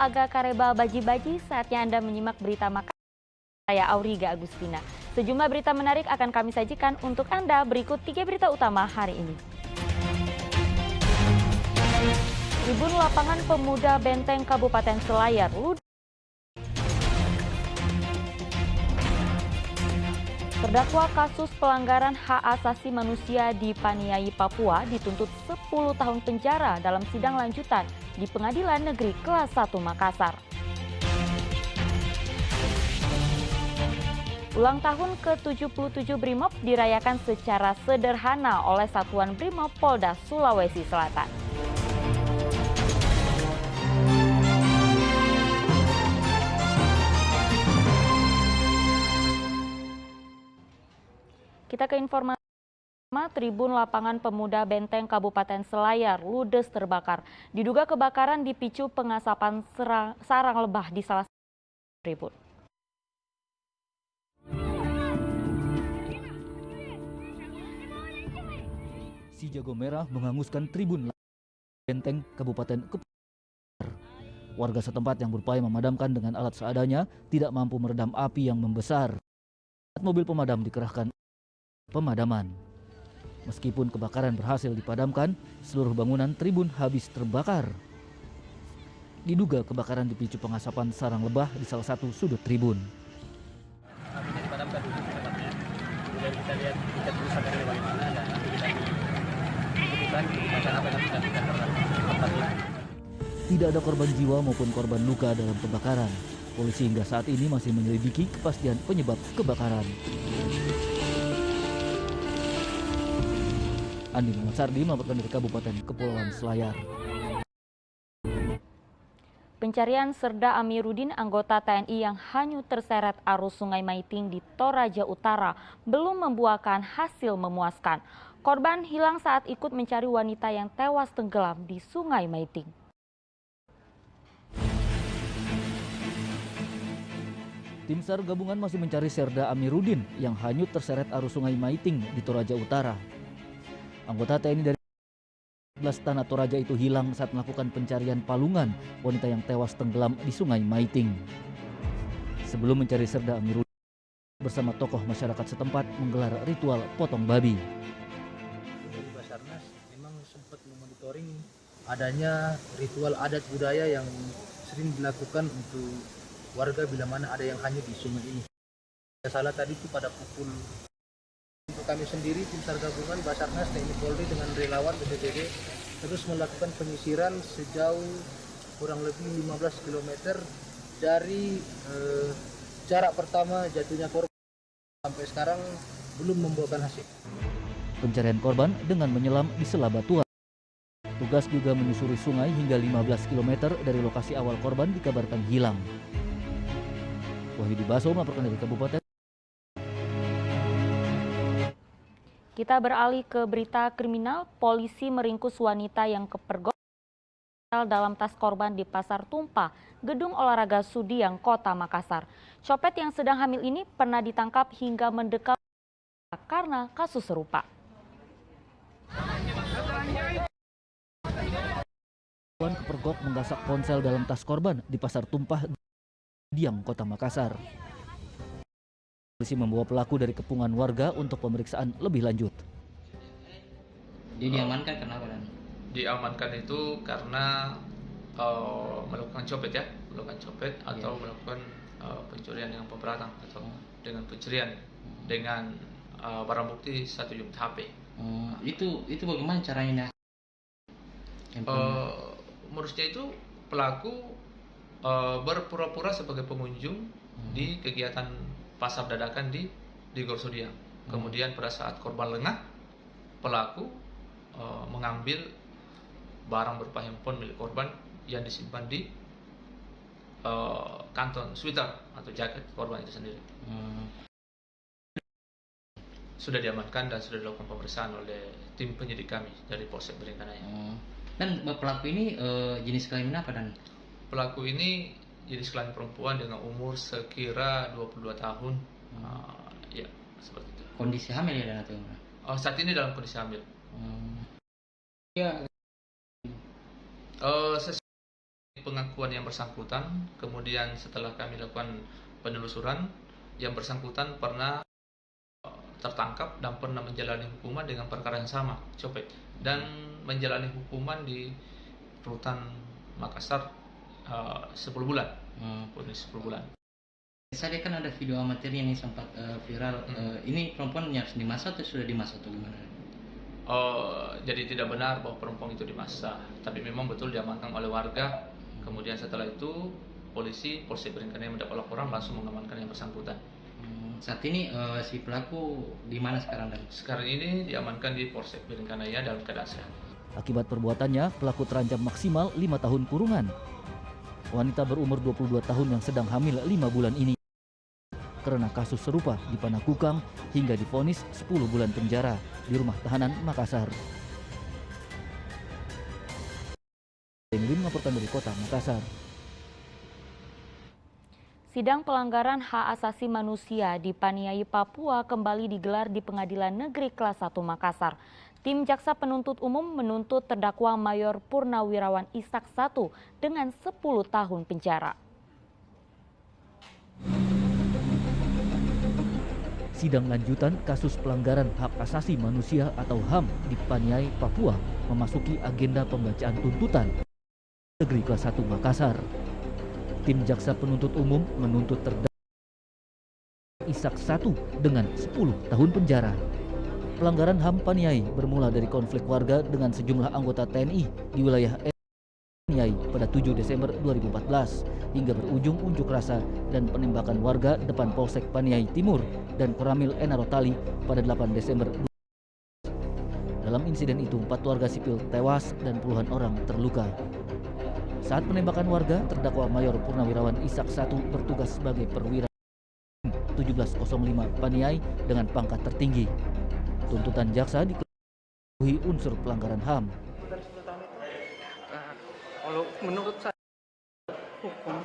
Aga Kareba Baji-Baji, saatnya Anda menyimak berita makan. Saya Auriga Agustina. Sejumlah berita menarik akan kami sajikan untuk Anda. Berikut 3 berita utama hari ini. Tribun Lapangan Pemuda Benteng Kabupaten Selayar ludes. Terdakwa kasus pelanggaran hak asasi manusia di Paniai, Papua dituntut 10 tahun penjara dalam sidang lanjutan di Pengadilan Negeri Kelas 1 Makassar. Ulang tahun ke-77 Brimob dirayakan secara sederhana oleh Satuan Brimob Polda Sulawesi Selatan. Kita ke informasi. Tribun Lapangan Pemuda Benteng Kabupaten Selayar ludes terbakar. Diduga kebakaran dipicu pengasapan sarang lebah di salah satu tribun. Si Jago Merah menghanguskan tribun Benteng Kabupaten Selayar. Warga setempat yang berupaya memadamkan dengan alat seadanya tidak mampu meredam api yang membesar. Mobil pemadam dikerahkan pemadaman. Meskipun kebakaran berhasil dipadamkan, seluruh bangunan tribun habis terbakar. Diduga kebakaran dipicu pengasapan sarang lebah di salah satu sudut tribun. Apinya dipadamkan dulu tempatnya. Kemudian kita lihat tingkat kerusakan dari bagaimana dan nanti kita putuskan kerusakan apa yang bisa kita lakukan. Tidak ada korban jiwa maupun korban luka dalam kebakaran. Polisi hingga saat ini masih menyelidiki kepastian penyebab kebakaran. Andi Muhammad Sardi melaporkan dari Kabupaten Kepulauan Selayar. Pencarian Serda Amiruddin, anggota TNI yang hanyut terseret arus Sungai Maiting di Toraja Utara, belum membuahkan hasil memuaskan. Korban hilang saat ikut mencari wanita yang tewas tenggelam di Sungai Maiting. Tim SAR gabungan masih mencari Serda Amiruddin yang hanyut terseret arus Sungai Maiting di Toraja Utara. Anggota TNI dari 11 Tanah Toraja itu hilang saat melakukan pencarian palungan wanita yang tewas tenggelam di Sungai Maiting. Sebelum mencari Serda Amiruddin, bersama tokoh masyarakat setempat menggelar ritual potong babi. Dari Basarnas memang sempat memonitoring adanya ritual adat budaya yang sering dilakukan untuk warga bila mana ada yang hanyut di sungai ini. Salah tadi itu pada pukul. Untuk kami sendiri, tim SAR gabungan Basarnas, TNI Polri dengan relawan BPBD terus melakukan penyisiran sejauh kurang lebih 15 km dari jarak pertama jatuhnya korban sampai sekarang belum membuahkan hasil. Pencarian korban dengan menyelam di sela batuan. Tugas juga menyusuri sungai hingga 15 km dari lokasi awal korban dikabarkan hilang. Wahyudi Baso melaporkan dari Kabupaten. Kita beralih ke berita kriminal. Polisi meringkus wanita yang kepergok dalam tas korban di Pasar Tumpah, Gedung Olahraga Sudiang, Kota Makassar. Copet yang sedang hamil ini pernah ditangkap hingga mendekam karena kasus serupa. Kepergok menggasak ponsel dalam tas korban di Pasar Tumpah, Sudiang, Kota Makassar. Polisi membawa pelaku dari kepungan warga untuk pemeriksaan lebih lanjut. Dia diamankan kenapa dan? Diamankan itu karena melakukan copet atau melakukan pencurian dengan pemberatan atau dengan pencurian dengan barang bukti 1 unit HP. Itu bagaimana caranya? Menurutnya itu pelaku berpura-pura sebagai pengunjung di kegiatan pasar dadakan di Gor Sudiang. Kemudian pada saat korban lengah, pelaku mengambil barang berupa handphone milik korban yang disimpan di kantong sweater atau jaket korban itu sendiri. Sudah diamankan dan sudah dilakukan pemeriksaan oleh tim penyidik kami dari Polsek Beringkanaya. Dan pelaku ini jenis kelamin apa dan? Pelaku ini jenis kelamin perempuan dengan umur sekira 22 tahun. Ya, seperti itu. Kondisi hamil ya dan atau saat ini dalam kondisi hamil. Ya. pengakuan yang bersangkutan, kemudian setelah kami lakukan penelusuran, yang bersangkutan pernah tertangkap dan pernah menjalani hukuman dengan perkara yang sama, copet, dan menjalani hukuman di rutan Makassar 10 bulan, vonis 10 bulan. Saya kan ada video amatirnya nih sempat viral. Ini perempuan nyaris dimasa atau sudah dimasa atau gimana? Jadi tidak benar bahwa perempuan itu dimasa, tapi memang betul diamankan oleh warga. Kemudian setelah itu polisi Polsek Beringkanaya mendapat laporan langsung mengamankan yang bersangkutan. Saat ini si pelaku di mana sekarang dan? Sekarang ini diamankan di Polsek Beringkanaya dalam keadaan sehat. Akibat perbuatannya, pelaku terancam maksimal 5 tahun kurungan. Wanita berumur 22 tahun yang sedang hamil 5 bulan ini karena kasus serupa di Panakukang hingga divonis 10 bulan penjara di rumah tahanan Makassar. Ini melaporkan dari kota Makassar. Sidang pelanggaran hak asasi manusia di Paniai, Papua kembali digelar di Pengadilan Negeri Kelas 1 Makassar. Tim Jaksa Penuntut Umum menuntut terdakwa Mayor Purnawirawan Ishak 1 dengan 10 tahun penjara. Sidang lanjutan kasus pelanggaran hak asasi manusia atau HAM di Paniai, Papua memasuki agenda pembacaan tuntutan Negeri Kelas 1 Makassar. Tim Jaksa Penuntut Umum menuntut terdakwa Ishak 1 dengan 10 tahun penjara. Pelanggaran HAM Paniai bermula dari konflik warga dengan sejumlah anggota TNI di wilayah Paniai pada 7 Desember 2014 hingga berujung unjuk rasa dan penembakan warga depan Polsek Paniai Timur dan Koramil Enarotali pada 8 Desember 2014. Dalam insiden itu 4 warga sipil tewas dan puluhan orang terluka. Saat penembakan warga, terdakwa Mayor Purnawirawan Ishak 1 bertugas sebagai perwira 1705 Paniai dengan pangkat tertinggi. Tuntutan jaksa dipenuhi unsur pelanggaran HAM. Kalau menurut saya hukum,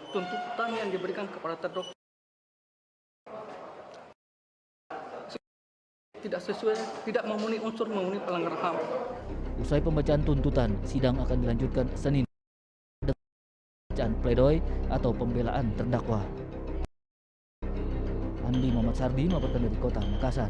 tuntutan yang diberikan kepada terdakwa tidak sesuai, tidak memenuhi unsur memenuhi pelanggaran HAM. Usai pembacaan tuntutan, sidang akan dilanjutkan Senin dengan pembacaan pledoi atau pembelaan terdakwa. Andi Muhammad Sardi melaporkan dari kota Makassar.